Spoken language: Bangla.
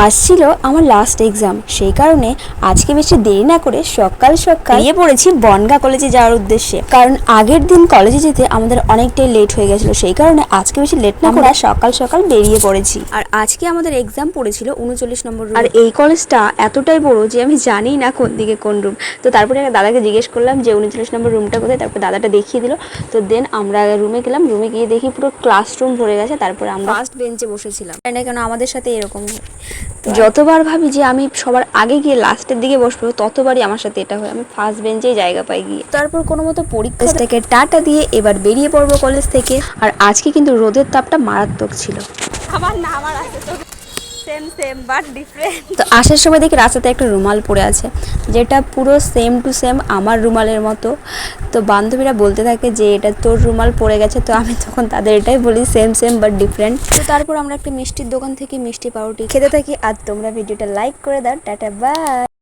আসছিল আমার লাস্ট এক্সাম, সেই কারণে আজকে বেশি দেরি না করে সকাল সকাল বেরিয়ে পড়েছি বনগাঁ কলেজে যাওয়ার উদ্দেশ্যে। কারণ আগের দিন কলেজে যেতে আমাদের অনেকটাই লেট হয়ে গেছিল, সেই কারণে আজকে বেশি লেট না করে সকাল সকাল বেরিয়ে পড়েছি। আর আজকে আমাদের এক্সাম পড়েছিল 39 নম্বর রুম। আর এই কলেজটা এতটাই বড় যে আমি জানি না কোন দিকে কোন রুম। তো তারপরে একটা দাদাকে জিজ্ঞেস করলাম যে 39 নম্বর রুমটা কোথায়। তারপর দাদাটা দেখিয়ে দিল। তো দেন আমরা রুমে গেলাম, রুমে গিয়ে দেখি পুরো ক্লাসরুম ভরে গেছে। তারপরে আমরা ফার্স্ট বেঞ্চে বসেছিলাম। কেন আমাদের সাথে এরকম যতবার ভাবি যে আমি সবার আগে গিয়ে লাস্টের দিকে বসবো, ততবারই আমার সাথে এটা হয়, আমি ফার্স্ট বেঞ্চেই জায়গা পাই গিয়ে। তারপর কোনো মতো পরীক্ষাটাকে টাটা দিয়ে এবার বেরিয়ে পড়বো কলেজ থেকে। আর আজকে কিন্তু রোদের তাপটা মারাত্মক ছিল। আমার না আমার আছে তো সেম সেম বাট ডিফারেন্ট। তো আসার সময় দেখি রাস্তাতে একটা রুমাল পড়ে আছে, যেটা পুরো সেম টু সেম আমার রুমালের মতো। তো বান্ধবীরা বলতে থাকে যে এটা তোর রুমাল পড়ে গেছে। তো আমি তখন তাদের এটাই বলি সেম সেম বাট ডিফারেন্ট। তো তারপর আমরা একটা মিষ্টির দোকান থেকে মিষ্টি পাউরুটি খেতে থাকি। আর তোমরা ভিডিওটা লাইক করে দাও। Tata bye.